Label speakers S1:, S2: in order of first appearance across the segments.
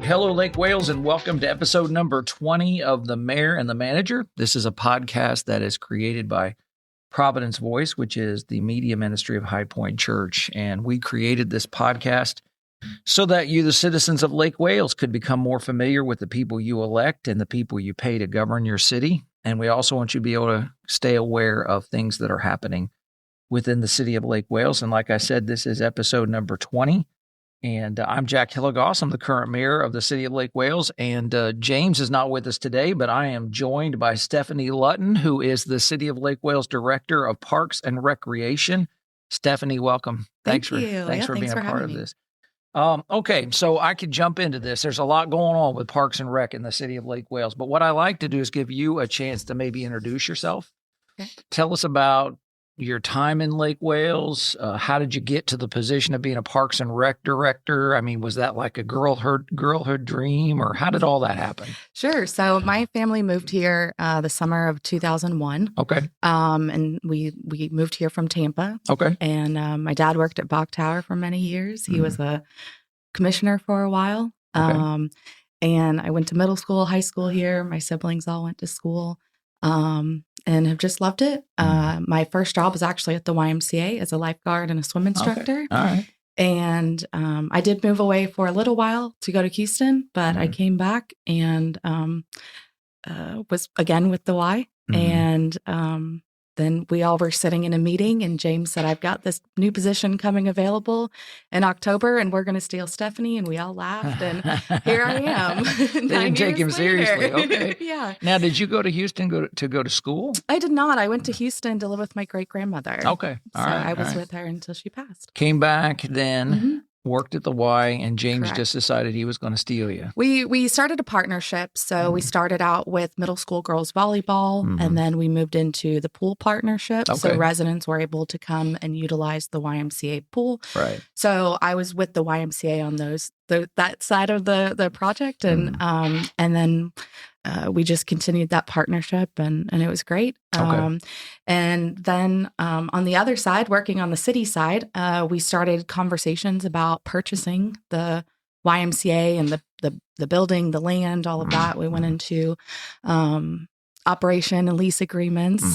S1: Hello, Lake Wales, and welcome to episode number 20 of The Mayor and the Manager. This is a podcast that is created by Providence Voice, which is the media ministry of High Point Church. And we created this podcast so that you, the citizens of Lake Wales, could become more familiar with the people you elect and the people you pay to govern your city. And we also want you to be able to stay aware of things that are happening within the city of Lake Wales. And like I said, this is episode number 20. And I'm Jack Hilligoss. I'm the current mayor of the city of Lake Wales. And James is not with us today, but I am joined by Stephanie Lutton, who is the city of Lake Wales Director of Parks and Recreation. Stephanie, welcome.
S2: Thanks for
S1: being a part of this.
S2: Me.
S1: Okay, so I could jump into this. There's a lot going on with Parks and Rec in the city of Lake Wales. But what I like to do is give you a chance to maybe introduce yourself.
S2: Okay.
S1: Tell us about your time in Lake Wales. How did you get to the position of being a Parks and Rec director? I mean, was that like a girlhood dream, or how did all that happen?
S2: Sure. So my family moved here the summer of 2001.
S1: Okay.
S2: And we moved here from Tampa.
S1: Okay.
S2: And my dad worked at Bach Tower for many years. He was a commissioner for a while.
S1: Okay.
S2: And I went to middle school, high school here. My siblings all went to school. And have just loved it. My first job was actually at the YMCA as a lifeguard and a swim instructor.
S1: Okay. All right.
S2: And I did move away for a little while to go to Houston, but I came back and was again with the Y. And then we all were sitting in a meeting, and James said, "I've got this new position coming available in October, and we're going to steal Stephanie." And we all laughed, and here I am.
S1: They didn't take him seriously. Okay.
S2: Yeah.
S1: Now, did you go to Houston to go to school?
S2: I did not. I went to Houston to live with my great-grandmother.
S1: Okay. All right.
S2: I was with her until she passed.
S1: Came back then, worked at the Y, and James
S2: Correct.
S1: just decided he was going to steal you.
S2: We started a partnership. So we started out with middle school girls volleyball, and then we moved into the pool partnership.
S1: Okay.
S2: So residents were able to come and utilize the YMCA pool.
S1: Right.
S2: So I was with the YMCA on that side of the project, and then we just continued that partnership, and it was great.
S1: Okay.
S2: And then on the other side, working on the city side, we started conversations about purchasing the YMCA and the building, the land, all of that. We went into operation and lease agreements,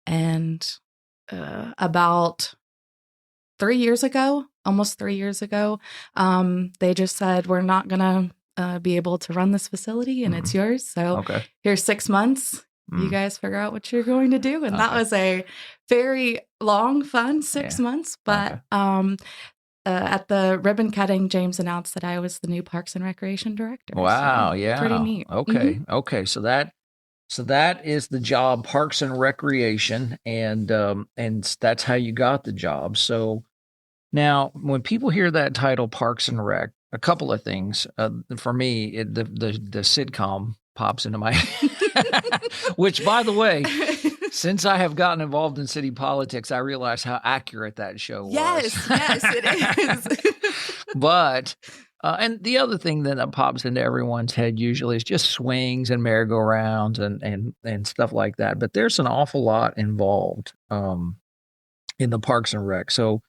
S2: and about 3 years ago, almost 3 years ago, they just said, "We're not going to be able to run this facility, and it's yours. So here's 6 months. You guys figure out what you're going to do." And that was a very long, fun 6 months. But at the ribbon cutting, James announced that I was the new Parks and Recreation Director.
S1: Wow.
S2: So
S1: Yeah.
S2: pretty neat.
S1: Okay. Okay. So that is the job, Parks and Recreation, and that's how you got the job. So now, when people hear that title, Parks and Rec, a couple of things. For me, the sitcom pops into my head, which, by the way, since I have gotten involved in city politics, I realize how accurate that show was.
S2: Yes, it is.
S1: But, and the other thing that pops into everyone's head usually is just swings and merry-go-rounds and stuff like that. But there's an awful lot involved in the Parks and Rec. So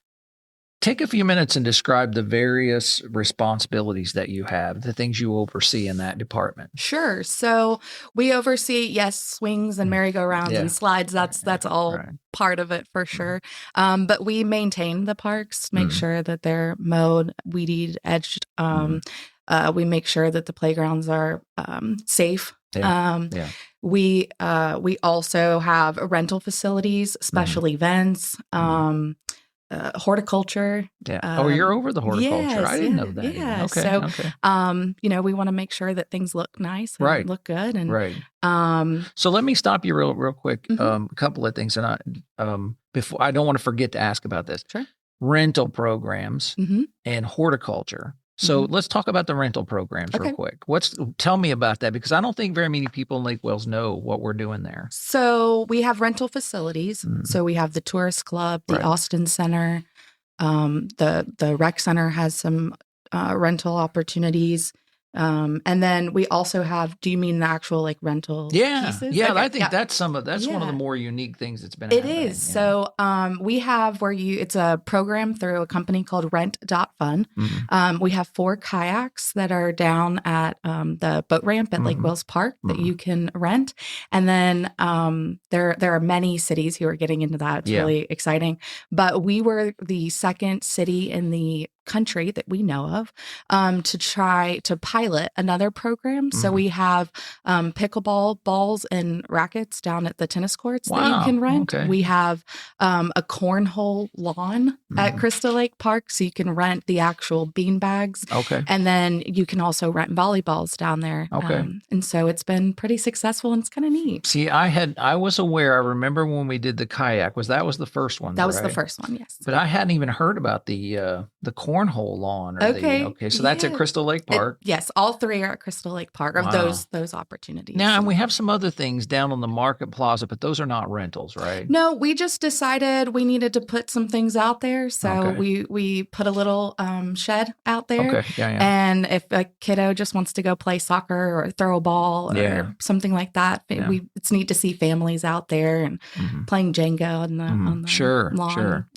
S1: take a few minutes and describe the various responsibilities that you have, the things you oversee in that department.
S2: Sure. So we oversee, yes, swings and merry-go-rounds and slides. That's all part of it for sure. But we maintain the parks, make sure that they're mowed, weed-eated, edged. We make sure that the playgrounds are safe. We also have rental facilities, special events, horticulture.
S1: Yeah. You're over the horticulture.
S2: Yes,
S1: I didn't know that.
S2: Yeah.
S1: Okay.
S2: So, we want to make sure that things look nice and look good. And
S1: so let me stop you real quick. A couple of things, and I don't want to forget to ask about this.
S2: Sure.
S1: Rental programs and horticulture. So let's talk about the rental programs real quick. Tell me about that, because I don't think very many people in Lake Wales know what we're doing there.
S2: So we have rental facilities. So we have the Tourist Club, the Austin Center, the Rec Center has some rental opportunities. And then we also have, do you mean the actual like rental pieces?
S1: Yeah.
S2: Okay,
S1: I think that's one of the more unique things that's been happening.
S2: It is. Yeah. So we have it's a program through a company called Rent.Fun. Mm-hmm. We have 4 kayaks that are down at the boat ramp at Lake Wales Park that you can rent. And then there are many cities who are getting into that. It's really exciting. But we were the second city in the country that we know of to try to pilot another program. So we have pickleball balls and rackets down at the tennis courts that you can rent. Okay. We have a cornhole lawn at Crystal Lake Park, so you can rent the actual bean bags. Okay. And then you can also rent volleyballs down there. Okay. And so it's been pretty successful and it's kind of neat.
S1: See, I was aware. I remember when we did the kayak, that was the first one.
S2: That was the first one, yes.
S1: But I hadn't even heard about the cornhole lawn. Okay. So that's at Crystal Lake Park.
S2: Yes, all 3 are at Crystal Lake Park of those opportunities.
S1: Now, and we have some other things down on the Market Plaza, but those are not rentals, right?
S2: No, we just decided we needed to put some things out there. So we put a little shed out there. Okay. Yeah. And if a kiddo just wants to go play soccer or throw a ball or something like that, it's neat to see families out there and playing Jenga on the lawn.
S1: Sure.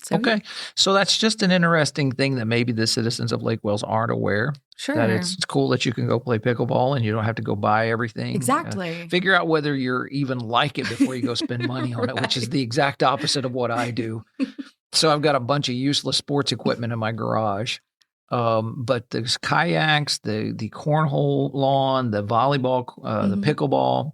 S1: So, okay. So that's just an interesting thing that maybe the citizens of Lake Wales aren't aware.
S2: Sure.
S1: That it's cool that you can go play pickleball and you don't have to go buy everything.
S2: Exactly.
S1: Figure out whether you're even like it before you go spend money on it, which is the exact opposite of what I do. So I've got a bunch of useless sports equipment in my garage. But the kayaks, the cornhole lawn, the volleyball, the pickleball.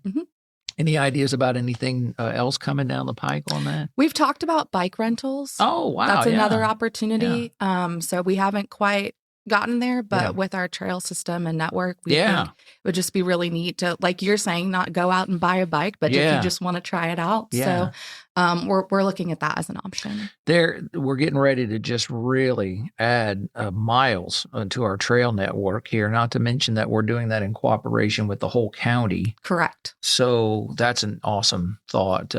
S1: Any ideas about anything else coming down the pike on that?
S2: We've talked about bike rentals.
S1: Oh, wow.
S2: That's another opportunity. Yeah. So we haven't quite gotten there, but with our trail system and network, we think it would just be really neat to, like you're saying, not go out and buy a bike, but if you just want to try it out. Yeah. So we're looking at that as an option.
S1: We're getting ready to just really add miles to our trail network here, not to mention that we're doing that in cooperation with the whole county.
S2: Correct.
S1: So that's an awesome thought.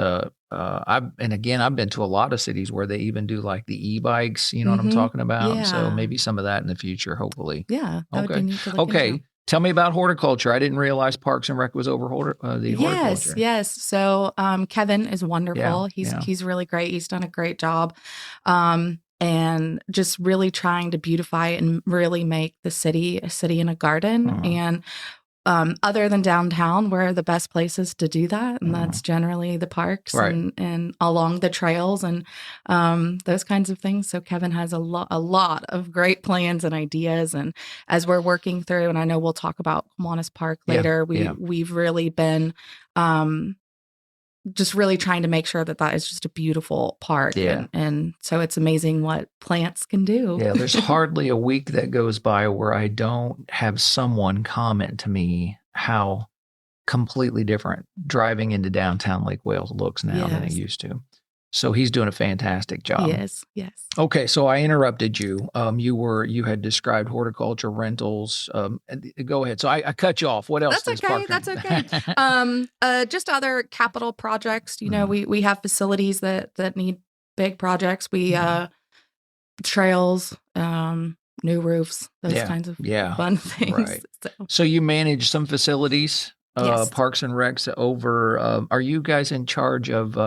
S1: I've been to a lot of cities where they even do like the e-bikes, you know what I'm talking about? Yeah. So maybe some of that in the future, hopefully.
S2: Yeah. That would be neat to look into.
S1: Tell me about horticulture. I didn't realize Parks and Rec was over horticulture.
S2: Yes. So Kevin is wonderful. He's really great. He's done a great job. And just really trying to beautify and really make the city a city and a garden. And other than downtown, where are the best places to do that? And that's generally the parks and along the trails and those kinds of things. So Kevin has a lot of great plans and ideas. And as we're working through, and I know we'll talk about Kiwanis Park later, we've really been just really trying to make sure that is just a beautiful park. Yeah. And so it's amazing what plants can do.
S1: Yeah, there's hardly a week that goes by where I don't have someone comment to me how completely different driving into downtown Lake Wales looks now than it used to. So he's doing a fantastic job.
S2: Yes.
S1: Okay, so I interrupted you. You had described horticulture rentals. Go ahead. So I cut you off. What else?
S2: That's okay. Just other capital projects. You know, we have facilities that need big projects. We trails, new roofs, those kinds of fun things.
S1: Right. So you manage some facilities, Parks and Recs over. Are you guys in charge of?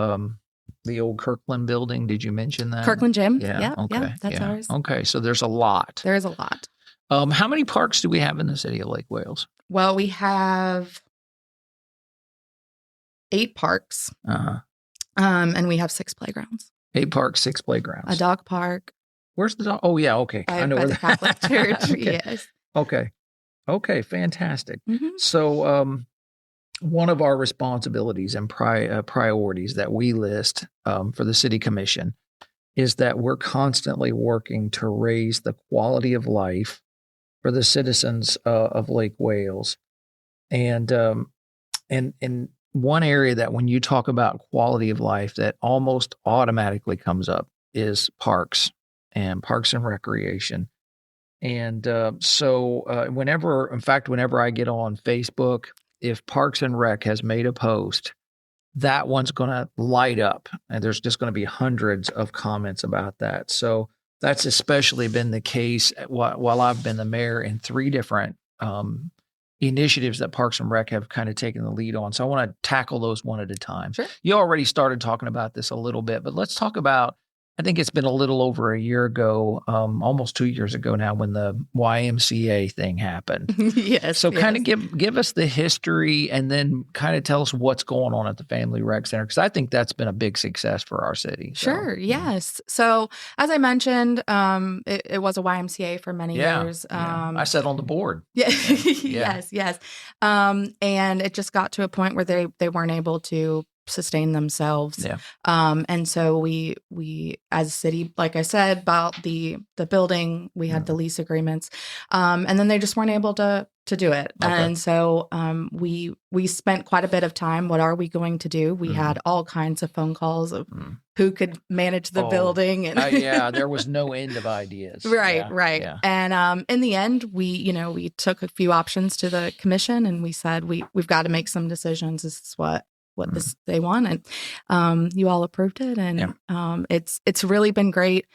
S1: The old Kirkland building. Did you mention that?
S2: Kirkland Gym. Yeah. Okay. That's ours.
S1: Okay. So there's a lot.
S2: There is a lot.
S1: How many parks do we have in the city of Lake Wales?
S2: Well, we have 8 parks. And we have 6 playgrounds.
S1: 8 parks, 6 playgrounds.
S2: A dog park.
S1: Where's the dog? Oh, yeah. Okay.
S2: I know where the Catholic Church.
S1: Okay.
S2: Yes.
S1: Okay. Fantastic. So, one of our responsibilities and priorities that we list for the City Commission is that we're constantly working to raise the quality of life for the citizens of Lake Wales. And one area that when you talk about quality of life that almost automatically comes up is parks and recreation. And so whenever I get on Facebook, if Parks and Rec has made a post, that one's going to light up, and there's just going to be hundreds of comments about that. So that's especially been the case while I've been the mayor in 3 different initiatives that Parks and Rec have kind of taken the lead on. So I want to tackle those one at a time.
S2: Sure.
S1: You already started talking about this a little bit, but let's talk about, I think it's been a little over a year ago, almost 2 years ago now, when the YMCA thing happened.
S2: Yes.
S1: So kind of give us the history and then kind of tell us what's going on at the Family Rec Center, because I think that's been a big success for our city.
S2: Sure. Yes. So as I mentioned, it was a YMCA for many years.
S1: I sat on the board.
S2: Yeah. Yes. And it just got to a point where they weren't able to sustain themselves.
S1: Yeah.
S2: And so we as a city, like I said, about the building, we had the lease agreements. And then they just weren't able to do it.
S1: Okay.
S2: And so we spent quite a bit of time. What are we going to do? We had all kinds of phone calls of who could manage the building. And
S1: there was no end of ideas.
S2: Right. Yeah. And in the end, we took a few options to the commission and we said, we've got to make some decisions. This is what they want, and you all approved it, and it's really been great.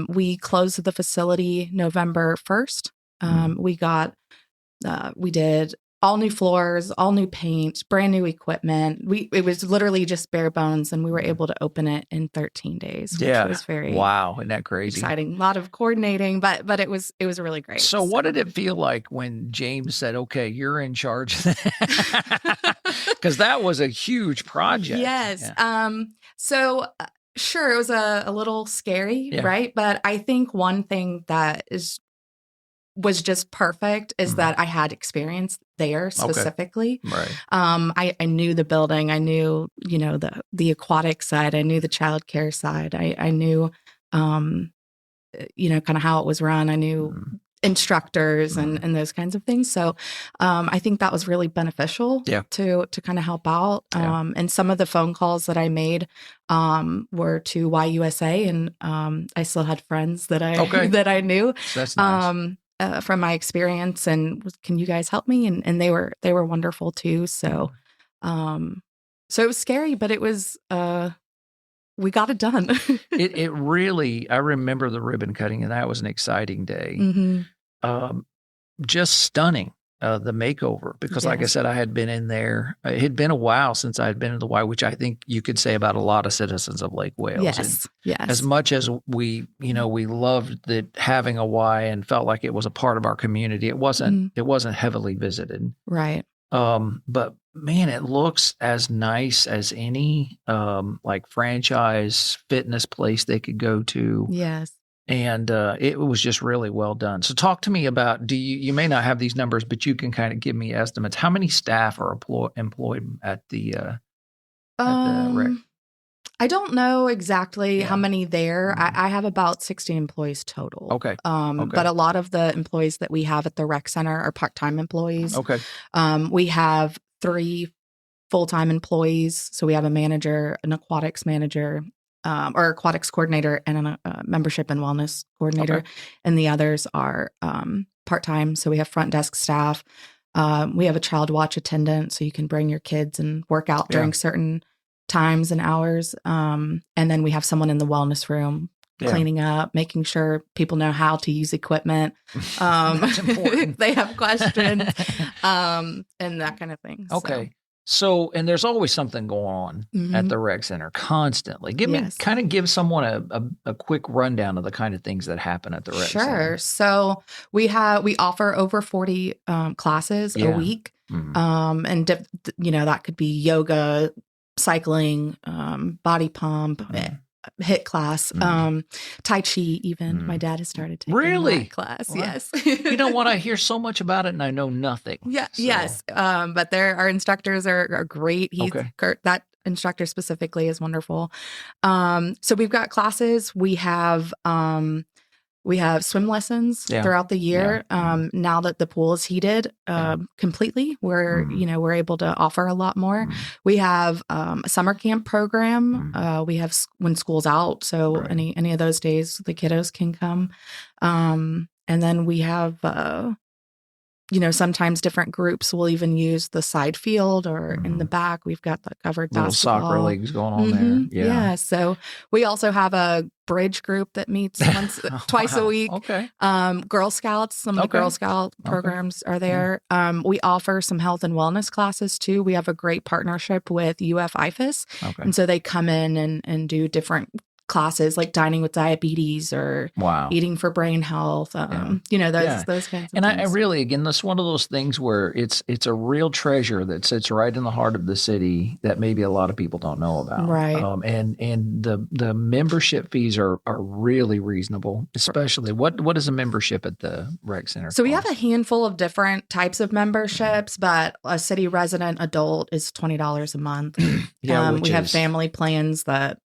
S2: We closed the facility November 1st. We did all new floors, all new paint, brand new equipment. It was literally just bare bones, and we were able to open it in 13 days, which was very
S1: isn't that crazy?
S2: Exciting. A lot of coordinating, but it was really great.
S1: So what did it feel like when James said, "Okay, you're in charge"? Because that was a huge project.
S2: Yes. Yeah. So sure, it was a little scary, right? But I think one thing that was just perfect is that I had experience there specifically.
S1: Okay. Right.
S2: I knew the building. I knew, the aquatic side. I knew the childcare side. I knew, kind of how it was run. I knew instructors and those kinds of things. So I think that was really beneficial to kind of help out. And some of the phone calls that I made were to YUSA, and I still had friends that I knew.
S1: So that's nice.
S2: From my experience, and can you guys help me? And they were wonderful too. So, so it was scary, but it was, we got it done.
S1: It really, I remember the ribbon cutting, and that was an exciting day.
S2: Mm-hmm.
S1: Just stunning. The makeover, because like I said, I had been in there. It had been a while since I had been in the Y, which I think you could say about a lot of citizens of Lake Wales.
S2: Yes.
S1: As much as we loved having a Y and felt like it was a part of our community, it wasn't heavily visited.
S2: Right.
S1: But man, it looks as nice as any like franchise fitness place they could go to.
S2: Yes.
S1: And it was just really well done. So talk to me about, you may not have these numbers, but you can kind of give me estimates. How many staff are employed at the rec?
S2: I don't know exactly how many there. I have about 60 employees total.
S1: Okay.
S2: But a lot of the employees that we have at the rec center are part-time employees.
S1: Okay.
S2: We have 3 full-time employees. So we have a manager, an aquatics manager, or aquatics coordinator, and a membership and wellness coordinator. Okay. And the others are part-time. So we have front desk staff. We have a child watch attendant, so you can bring your kids and work out during certain times and hours. And then we have someone in the wellness room cleaning up, making sure people know how to use equipment.
S1: That's important.
S2: They have questions, and that kind of thing.
S1: Okay. So, and there's always something going on at the rec center constantly. Give someone a quick rundown of the kind of things that happen at the rec center.
S2: Sure. So we offer over 40 classes a week. And that could be yoga, cycling, body pump, HIIT class, Tai Chi even. My dad has started taking that class. Well, yes.
S1: You know what? I hear so much about it and I know nothing.
S2: Yeah. So. Yes. But our instructors are great. That instructor specifically is wonderful. So we've got classes. We have swim lessons throughout the year. Now that the pool is heated completely, we're able to offer a lot more. We have a summer camp program. We have when school's out, so any of those days the kiddos can come. And then we have sometimes different groups will even use the side field, or in the back, we've got the covered
S1: little
S2: basketball.
S1: soccer leagues going on there.
S2: Yeah. So we also have a bridge group that meets twice a week.
S1: Okay.
S2: Girl Scouts, some of the Girl Scout programs are there. We offer some health and wellness classes too. We have a great partnership with UF-IFAS.
S1: Okay.
S2: And so they come in and do different classes like dining with diabetes or eating for brain health, those kinds of
S1: and
S2: things.
S1: I really, again, that's one of those things where it's a real treasure that sits right in the heart of the city that maybe a lot of people don't know about.
S2: Right.
S1: And the membership fees are really reasonable, especially what is a membership at the rec center?
S2: So we have a handful of different types of memberships, but a city resident adult is $20 a month. We have family plans that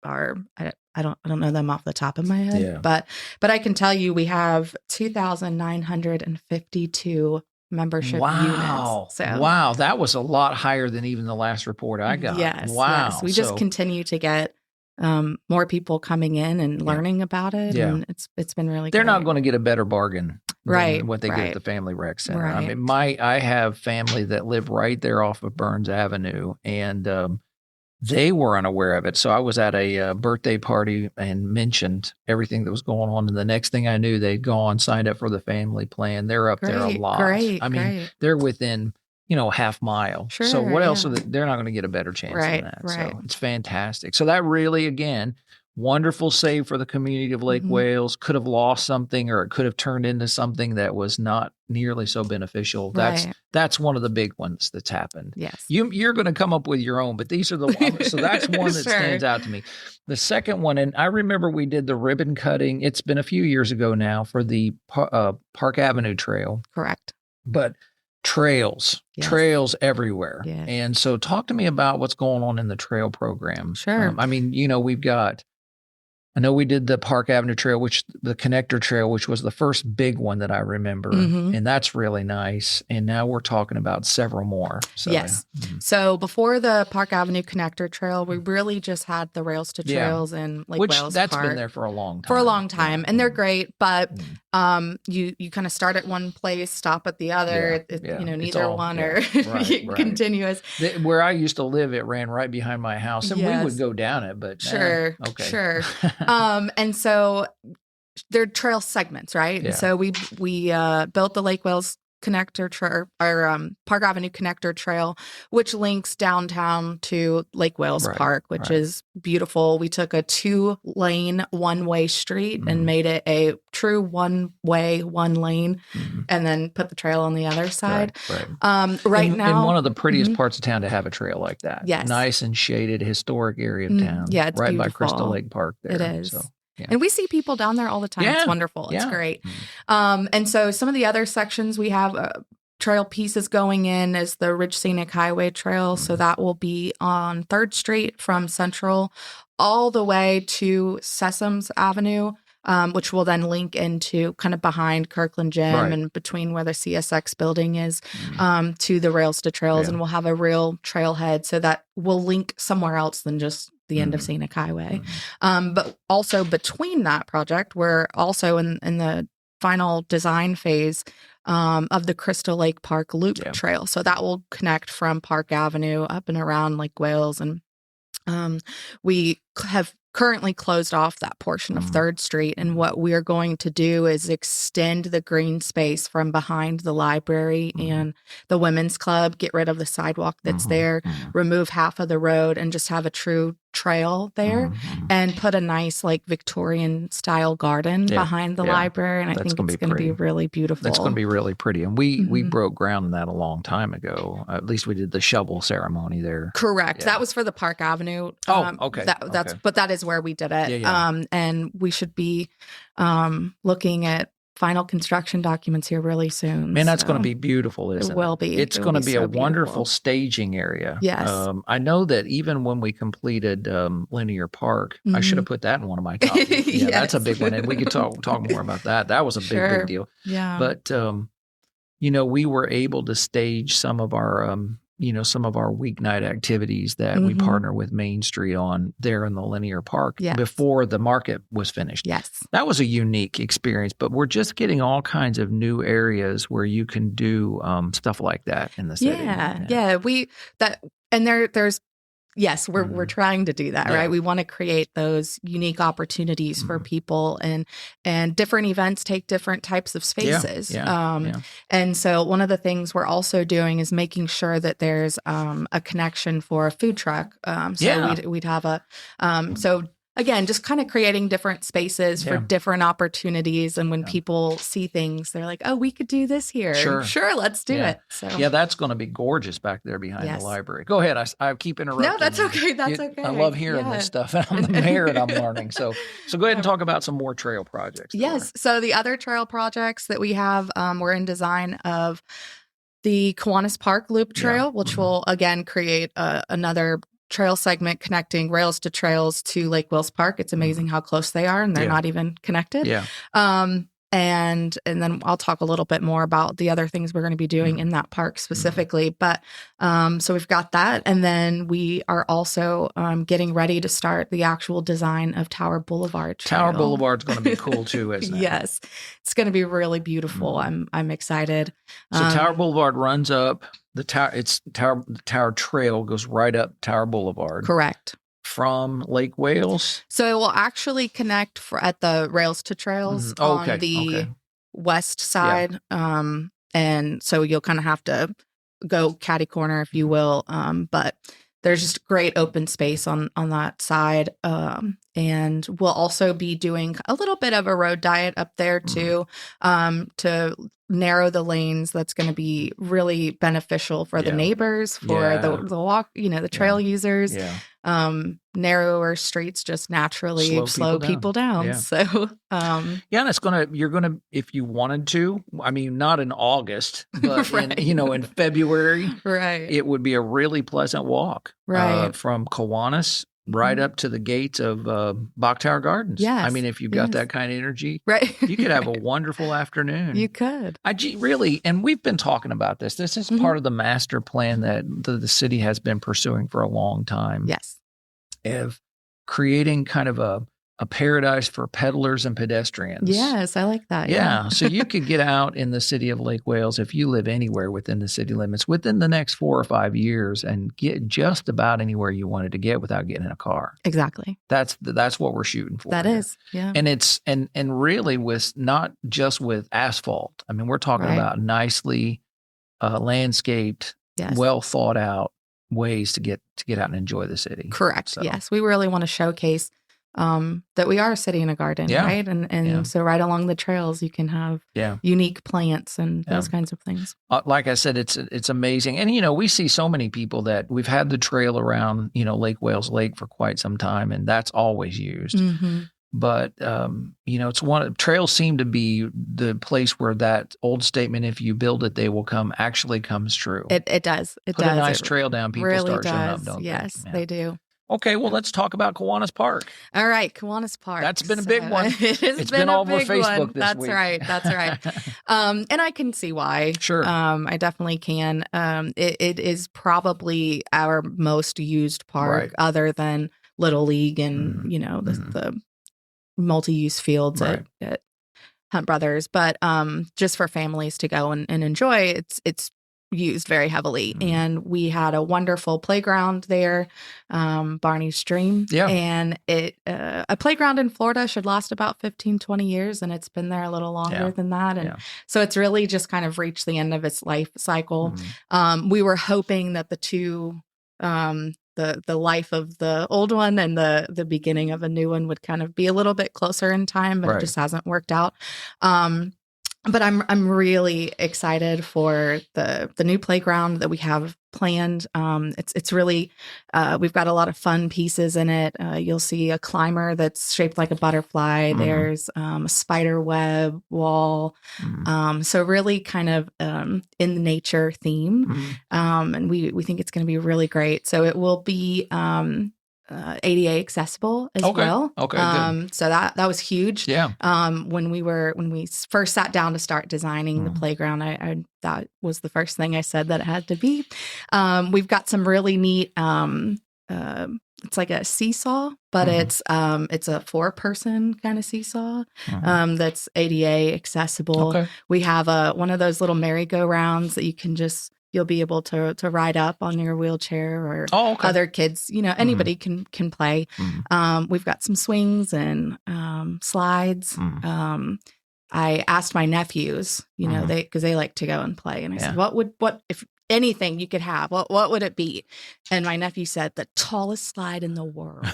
S2: are, I don't know them off the top of my head, but I can tell you we have 2,952 membership units. So,
S1: wow, that was a lot higher than even the last report I got.
S2: Yes,
S1: wow.
S2: Yes. We just continue to get more people coming in and learning about it, and it's been really.
S1: They're
S2: great.
S1: not going to get a better bargain. Than what they get at the Family Rec Center.
S2: Right.
S1: I mean, I have family that live right there off of Burns Avenue, and they were unaware of it. So I was at a birthday party and mentioned everything that was going on. And the next thing I knew, they'd gone, signed up for the family plan. They're up there a lot. I mean, they're within, half mile.
S2: Sure,
S1: so what else? They're not going to get a better chance than that. So it's fantastic. So that really, again, wonderful save for the community of Lake Wales. Could have lost something, or it could have turned into something that was not nearly so beneficial. That's one of the big ones that's happened.
S2: Yes.
S1: You're going to come up with your own, but these are the ones. So that's one that stands out to me. The second one, and I remember we did the ribbon cutting. It's been a few years ago now for the Park Avenue Trail.
S2: Correct.
S1: But trails everywhere.
S2: Yes.
S1: And so talk to me about what's going on in the trail program.
S2: Sure.
S1: We've got, I know we did the Park Avenue Trail, the Connector Trail, which was the first big one that I remember. And that's really nice. And now we're talking about several more. So,
S2: yes. So before the Park Avenue Connector Trail, we really just had the Rails to Trails in Lake Wales
S1: that's
S2: Park.
S1: Been there for a long time.
S2: And they're great, but you kind of start at one place, stop at the other. Neither one are continuous.
S1: Where I used to live, it ran right behind my house, and we would go down it. But
S2: sure. And so they're trail segments, right?
S1: Yeah.
S2: And so we built the Lake Wales Connector Trail, or Park Avenue Connector Trail, which links downtown to Lake Wales Park, which is beautiful. We took a 2-lane, one-way street and made it a true one-way, one lane, and then put the trail on the other side. Right now,
S1: in one of the prettiest parts of town to have a trail like that.
S2: Yes.
S1: Nice and shaded, historic area of town.
S2: Yeah, it's
S1: right
S2: beautiful.
S1: by Crystal Lake Park there.
S2: It is.
S1: So. Yeah.
S2: And we see people down there all the time. It's wonderful. It's great. And so some of the other sections we have trail pieces going in is the Ridge Scenic Highway Trail. So that will be on 3rd Street from Central all the way to Sessoms Avenue, which will then link into kind of behind Kirkland Gym and between where the CSX building is to the Rails to Trails. And we'll have a real trailhead so that will link somewhere else than just the end of Scenic Highway. But also between that project, we're also in the final design phase of the Crystal Lake Park Loop Trail. So that will connect from Park Avenue up and around Lake Wales. And we have currently closed off that portion of 3rd Street. And what we are going to do is extend the green space from behind the library and the women's club, get rid of the sidewalk that's there, remove half of the road, and just have a true trail there and put a nice Victorian style garden behind the library. And I think it's going to be really beautiful.
S1: That's going to be really pretty. And we broke ground in that a long time ago. At least we did the shovel ceremony there.
S2: Correct. Yeah. That was for the Park Avenue.
S1: Okay.
S2: But that is where we did it. And we should be looking at final construction documents here really soon.
S1: Man, that's going to be beautiful, isn't it?
S2: It will be.
S1: It's going to be a wonderful staging area.
S2: Yes.
S1: I know that even when we completed Linear Park, I should have put that in one of my copies. Yeah, that's a big one. And we could talk more about that. That was a big deal.
S2: Yeah.
S1: But, we were able to stage some of our some of our weeknight activities that we partner with Main Street on there in the Linear Park before the market was finished.
S2: Yes.
S1: That was a unique experience, but we're just getting all kinds of new areas where you can do stuff like that in the city.
S2: Yeah. There's yes, we're trying to do that, right? We want to create those unique opportunities for people, and different events take different types of spaces. And so one of the things we're also doing is making sure that there's a connection for a food truck. We'd have a so. Again, just kind of creating different spaces for different opportunities. And when people see things, they're like, oh, we could do this here. Sure, let's do it. So
S1: that's going to be gorgeous back there behind the library. Go ahead. I keep interrupting.
S2: No, that's okay. That's okay.
S1: I love hearing this stuff. And I'm the mayor and I'm learning. So go ahead and talk about some more trail projects.
S2: Yes. So the other trail projects that we have, we're in design of the Kiwanis Park Loop Trail, which will, again, create another trail segment connecting rails to trails to Lake Wales Park. It's amazing how close they are, and they're not even connected. And then I'll talk a little bit more about the other things we're going to be doing in that park specifically. But so we've got that. And then we are also getting ready to start the actual design of Tower Boulevard Trail.
S1: Tower Boulevard's going to be cool too, isn't it?
S2: Yes. It's going to be really beautiful. I'm excited.
S1: So Tower Boulevard runs up the Tower Trail goes right up Tower Boulevard.
S2: Correct.
S1: From Lake Wales?
S2: So it will actually connect at the rails to trails on the west side. And so you'll kind of have to go catty corner, if you will. But there's just great open space on that side. And we'll also be doing a little bit of a road diet up there too, to narrow the lanes. That's going to be really beneficial for the neighbors, for the walk, the trail users. Narrower streets just naturally slow people down.
S1: Yeah.
S2: So,
S1: and you're gonna, if you wanted to, I mean, not in August, but in February, it would be a really pleasant walk, from Kiwanis right up to the gates of Bach Tower Gardens.
S2: Yes.
S1: I mean, if you've got that kind of energy, you could have a wonderful afternoon.
S2: You could.
S1: Really, and we've been talking about this. This is part of the master plan that the city has been pursuing for a long time.
S2: Yes.
S1: Of creating kind of a paradise for peddlers and pedestrians.
S2: Yes, I like that.
S1: Yeah. So you could get out in the city of Lake Wales, if you live anywhere within the city limits, within the next 4 or 5 years, and get just about anywhere you wanted to get without getting in a car.
S2: Exactly.
S1: That's what we're shooting for.
S2: That is, yeah.
S1: And it's and really with not just with asphalt. I mean, we're talking about nicely landscaped, well thought out ways to get out and enjoy the city.
S2: Correct. So. Yes, we really want to showcase that we are a city and a garden, right? And so right along the trails, you can have unique plants and those kinds of things.
S1: Like I said, it's amazing. And, we see so many people that we've had the trail around, Lake Wales Lake for quite some time, and that's always used. But, it's trails seem to be the place where that old statement, if you build it, they will come, actually comes true.
S2: It does. It
S1: Put
S2: does.
S1: a nice trail down, people
S2: really
S1: start showing
S2: does.
S1: up, don't they?
S2: Yes, they do.
S1: Okay, well, let's talk about Kiwanis Park.
S2: All right, Kiwanis Park.
S1: That's been a big one.
S2: It's
S1: been all over Facebook this week.
S2: That's right. And I can see why.
S1: Sure.
S2: I definitely can. It is probably our most used park, other than Little League and, the multi-use fields at Hunt Brothers. But just for families to go and enjoy, it's used very heavily. And we had a wonderful playground there, Barney Stream. And a playground in Florida should last about 15, 20 years, and it's been there a little longer than that. And so it's really just kind of reached the end of its life cycle. We were hoping that the two, the life of the old one and the beginning of a new one would kind of be a little bit closer in time, but it just hasn't worked out. But I'm really excited for the new playground that we have planned. It's really we've got a lot of fun pieces in it. You'll see a climber that's shaped like a butterfly. There's a spider web wall. So really kind of in the nature theme. And we think it's going to be really great. So it will be ADA accessible as well.
S1: Okay, good.
S2: So that was huge.
S1: Yeah.
S2: When we first sat down to start designing the playground, I that was the first thing I said that it had to be. We've got some really neat. It's like a seesaw, but it's a 4-person kind of seesaw that's ADA accessible.
S1: Okay.
S2: We have one of those little merry-go-rounds that you'll be able to ride up on your wheelchair, or other kids, anybody can play. We've got some swings and slides. I asked my nephews, because they like to go and play, and I said, what if anything you could have, what would it be? And my nephew said, the tallest slide in the world.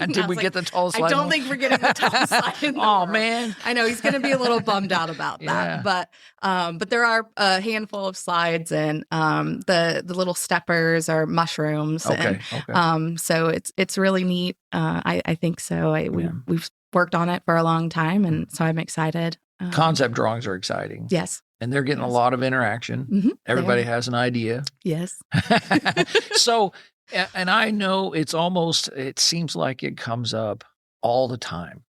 S1: Did we get the tallest slide?
S2: I don't think we're getting the tallest slide in the world.
S1: Oh, man.
S2: I know he's going to be a little bummed out about that. But there are a handful of slides, and the little steppers are mushrooms.
S1: Okay.
S2: So it's really neat. I think so. We've worked on it for a long time, and so I'm excited.
S1: Concept drawings are exciting.
S2: Yes.
S1: And they're getting a lot of interaction. Everybody has an idea.
S2: Yes.
S1: So, and I know it seems like it comes up all the time.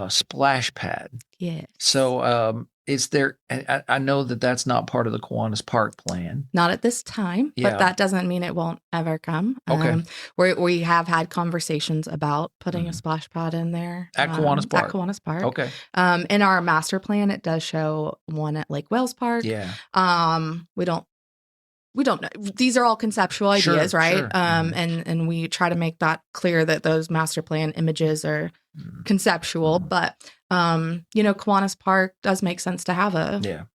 S1: Splash pad.
S2: Yes.
S1: So, is there, I know that that's not part of the Kiwanis Park plan.
S2: Not at this time, but that doesn't mean it won't ever come.
S1: Okay.
S2: We have had conversations about putting a splash pad in there.
S1: At Kiwanis Park?
S2: At Kiwanis Park.
S1: Okay.
S2: In our master plan, it does show one at Lake Wales Park.
S1: Yeah.
S2: We don't know. These are all conceptual ideas, right?
S1: Sure.
S2: And we try to make that clear that those master plan images are conceptual, but Kiwanis Park does make sense to have a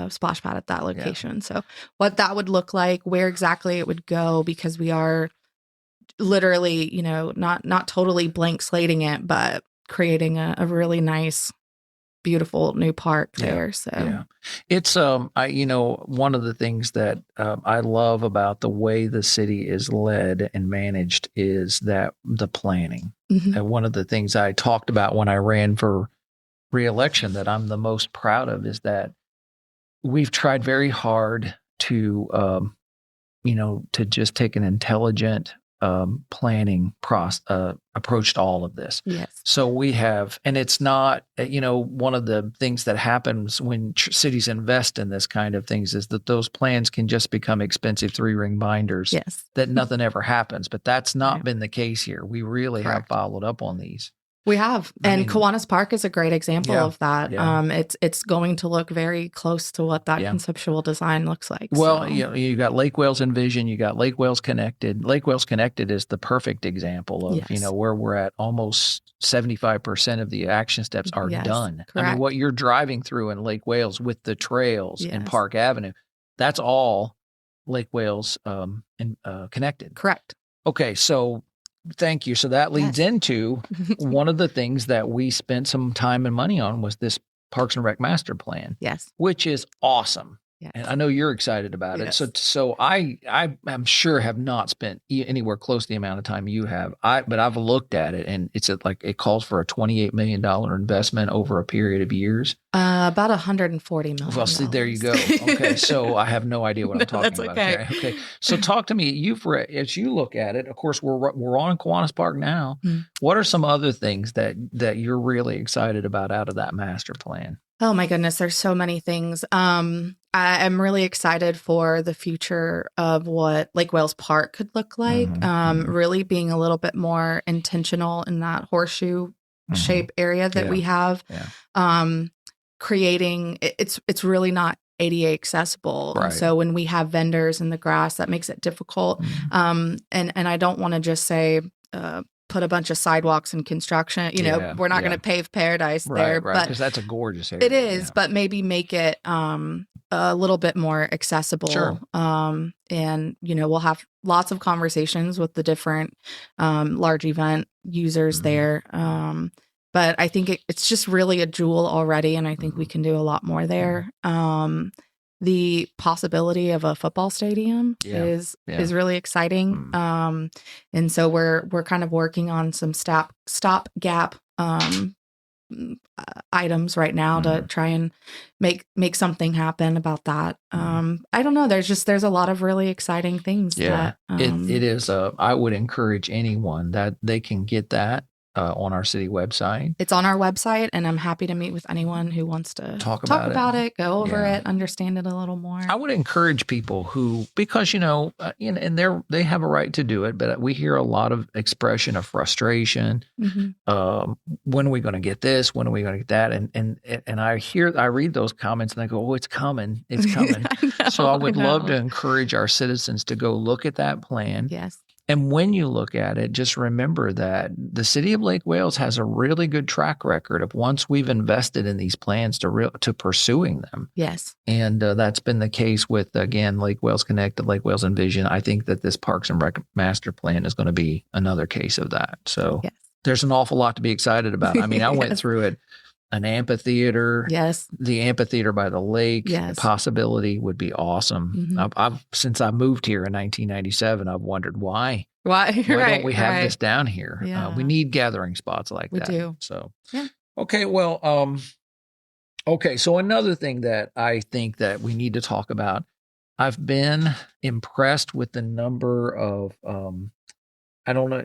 S2: splash pad at that location. Yeah. So what that would look like, where exactly it would go, because we are literally, not totally blank slating it, but creating a really nice, beautiful new park there. So
S1: it's one of the things that I love about the way the city is led and managed is that the planning. And one of the things I talked about when I ran for re-election that I'm the most proud of is that we've tried very hard to to just take an intelligent planning approach to all of this.
S2: Yes.
S1: So we have, and it's not, one of the things that happens when cities invest in this kind of things is that those plans can just become expensive 3-ring binders.
S2: Yes.
S1: That nothing ever happens, but that's not been the case here. We really have followed up on these.
S2: We have. And Kiwanis Park is a great example of that.
S1: Yeah.
S2: It's going to look very close to what that conceptual design looks like.
S1: Well, you got Lake Wales Envision, you got Lake Wales Connected. Lake Wales Connected is the perfect example of, where we're at almost 75% of the action steps are done.
S2: Correct.
S1: I mean, what you're driving through in Lake Wales with the trails and Park Avenue, that's all Lake Wales Connected.
S2: Correct.
S1: Okay, so thank you. So that leads into one of the things that we spent some time and money on was this Parks and Rec master plan.
S2: Yes.
S1: Which is awesome.
S2: Yes.
S1: And I know you're excited about it. So I am sure have not spent anywhere close to the amount of time you have. But I've looked at it and it's it calls for a $28 million investment over a period of years.
S2: About $140 million.
S1: Well, see, there you go. Okay. So I have no idea what I'm talking about. Okay. So talk to me. As you look at it, of course, we're on Kiwanis Park now. What are some other things that you're really excited about out of that master plan?
S2: Oh my goodness, there's so many things. I'm really excited for the future of what Lake Wales Park could look like. Really being a little bit more intentional in that horseshoe shape area that we have. Yeah. Creating it's really not ADA accessible. Right. So when we have vendors in the grass, that makes it difficult. And I don't want to just say put a bunch of sidewalks and construction. We're not going to pave paradise there,
S1: right? Because that's a gorgeous area.
S2: It is, but maybe make it a little bit more accessible.
S1: Sure.
S2: And we'll have lots of conversations with the different large event users there. But I think it's just really a jewel already, and I think we can do a lot more there. The possibility of a football stadium is really exciting. And so we're kind of working on some stopgap items right now to try and make something happen about that. I don't know. There's a lot of really exciting things.
S1: Yeah,
S2: that,
S1: it is. I would encourage anyone that they can get that on our city website.
S2: It's on our website, and I'm happy to meet with anyone who wants to talk about it, go over it, understand it a little more.
S1: I would encourage people who, because and they have a right to do it, but we hear a lot of expression of frustration. When are we going to get this? When are we going to get that? And I read those comments and I go, oh, it's coming, it's coming. So I would love to encourage our citizens to go look at that plan.
S2: Yes.
S1: And when you look at it, just remember that the city of Lake Wales has a really good track record of once we've invested in these plans to pursuing them.
S2: Yes.
S1: And that's been the case with, again, Lake Wales Connected, Lake Wales Envision. I think that this Parks and Rec Master Plan is going to be another case of that. So there's an awful lot to be excid about. I mean, I went through it. An amphitheater.
S2: Yes.
S1: The amphitheater by the lake.
S2: Yes.
S1: Possibility would be awesome. I've since I moved here in 1997, I've wondered why. Why don't we have this down here?
S2: Yeah.
S1: We need gathering spots like that.
S2: We do.
S1: So, okay. Well, okay. So another thing that I think that we need to talk about, I've been impressed with the number of,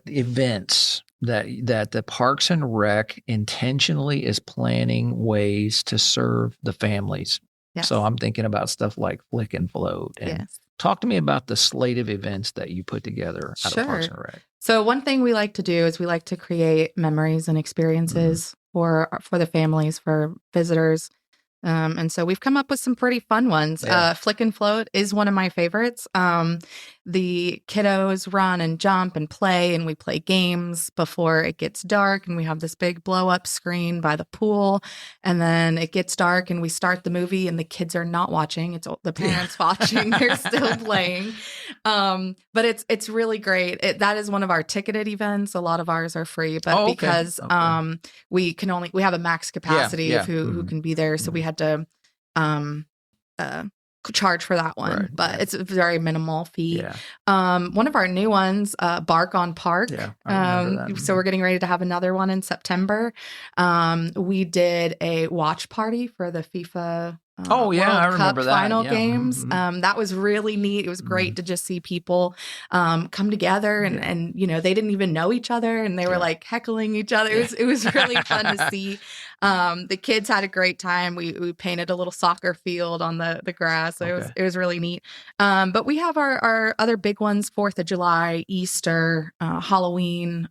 S1: events that the Parks and Rec intentionally is planning ways to serve the families. Yes. So I'm thinking about stuff like Flick and Float. And talk to me about the slate of events that you put together out of Parks and Rec.
S2: So one thing we like to do is we like to create memories and experiences for the families, for visitors. And so we've come up with some pretty fun ones. Flick and Float is one of my favorites. The kiddos run and jump and play, and we play games before it gets dark, and we have this big blow up screen by the pool, and then it gets dark and we start the movie and the kids are not watching. It's the parents watching. They're still playing. But it's really great. That is one of our ticketed events. A lot of ours are free, but because we have a max capacity of who can be there. So we had to charge for that one, but it's a very minimal fee. One of our new ones, Bark on Park. So we're getting ready to have another one in September. We did a watch party for the FIFA World
S1: I remember
S2: Cup
S1: that.
S2: final games. That was really neat. It was great to just see people come together and they didn't even know each other, and they were like heckling each other. It was really fun to see. The kids had a great time. We painted a little soccer field on the grass. So it was really neat. But we have our other big ones: 4th of July, Easter, Halloween,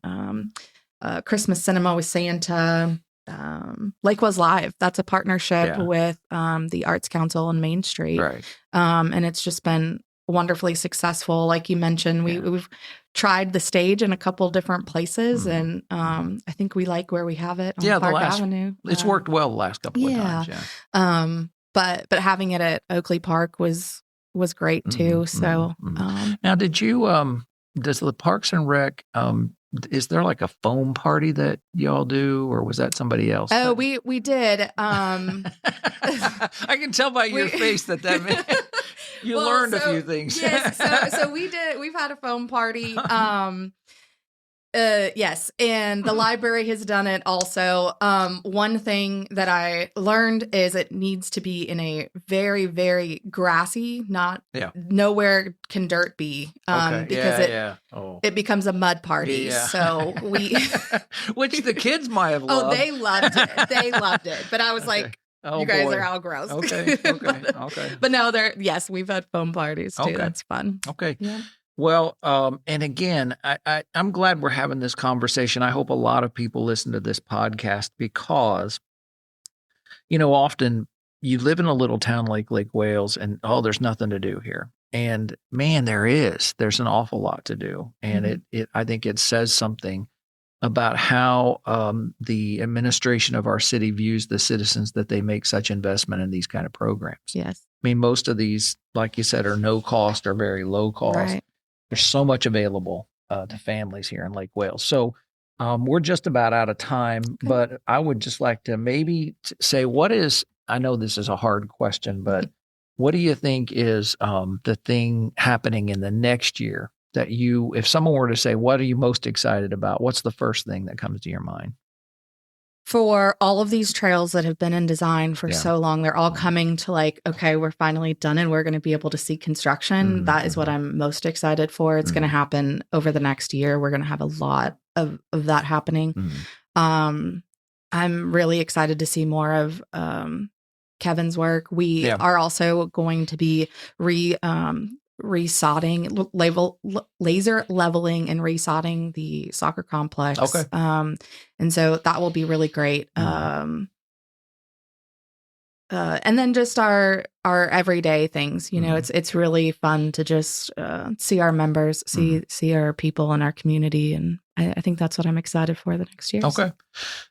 S2: Christmas cinema with Santa. Lake Wales Live. That's a partnership with the Arts Council on Main Street. And it's just been wonderfully successful. Like you mentioned, we've tried the stage in a couple different places, and I think we like where we have it on Park Avenue.
S1: It's worked well the last couple of times.
S2: But having it at Oakley Park was great too. So
S1: now, did you does the Parks and Rec is there like a foam party that y'all do, or was that somebody else?
S2: Oh, we did.
S1: I can tell by your face that meant you learned a few things.
S2: Yes, so we did. We've had a foam party. Yes, and the library has done it also. One thing that I learned is it needs to be in a very, very grassy, nowhere can dirt be, because it becomes a mud party. So we,
S1: which the kids might have loved.
S2: Oh, they loved it. They loved it. But I was like, you guys are all gross.
S1: Okay.
S2: But no, we've had foam parties too. That's fun.
S1: Okay. Yeah. Well, and again, I'm glad we're having this conversation. I hope a lot of people listen to this podcast because, often you live in a little town like Lake Wales and, there's nothing to do here. And man, there's an awful lot to do. And I think it says something about how the administration of our city views the citizens that they make such investment in these kind of programs.
S2: Yes.
S1: I mean, most of these, like you said, are no cost or very low cost.
S2: Right.
S1: There's so much available to families here in Lake Wales. So we're just about out of time, but I would just like to maybe say I know this is a hard question, but what do you think is the thing happening in the next year that if someone were to say, what are you most excited about? What's the first thing that comes to your mind?
S2: For all of these trails that have been in design for so long, they're all coming to like, okay, we're finally done and we're going to be able to see construction. That is what I'm most excited for. It's going to happen over the next year. We're going to have a lot of that happening. I'm really excited to see more of Kevin's work. We are also going to be resodding, laser leveling and resodding the soccer complex.
S1: Okay.
S2: And so that will be really great. And then just our everyday things, you know, it's really fun to just see our members, see our people in our community. And I think that's what I'm excited for the next year.
S1: Okay.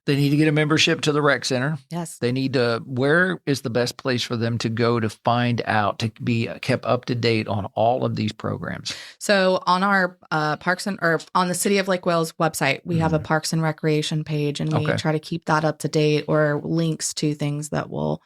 S1: They need to get a membership to the rec center.
S2: Yes.
S1: They need to, where is the best place for them to go to find out, to be kept up to date on all of these programs?
S2: So on our on the City of Lake Wales website, we have a Parks and Recreation page, and we try to keep that up to date, or links to things that will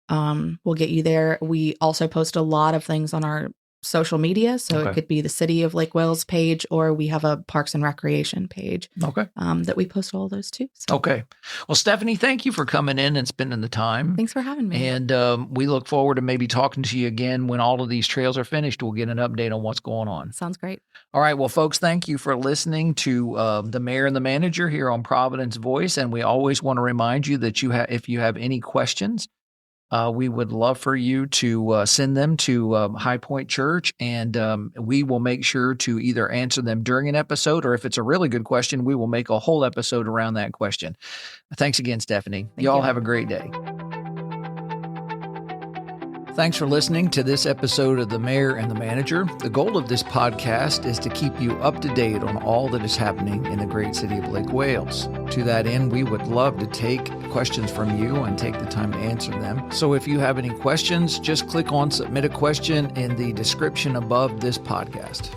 S2: get you there. We also post a lot of things on our social media. So it could be the City of Lake Wales page, or we have a Parks and Recreation page that we post all those too. So.
S1: Okay. Well, Stephanie, thank you for coming in and spending the time.
S2: Thanks for having me.
S1: And we look forward to maybe talking to you again when all of these trails are finished. We'll get an update on what's going on.
S2: Sounds great.
S1: All right. Well, folks, thank you for listening to the Mayor and the Manager here on Providence Voice. And we always want to remind you that if you have any questions, we would love for you to send them to High Point Church, and we will make sure to either answer them during an episode, or if it's a really good question, we will make a whole episode around that question. Thanks again, Stephanie. Y'all have a great day. Thanks for listening to this episode of The Mayor and the Manager. The goal of this podcast is to keep you up to date on all that is happening in the great city of Lake Wales. To that end, we would love to take questions from you and take the time to answer them. So if you have any questions, just click on Submit a Question in the description above this podcast.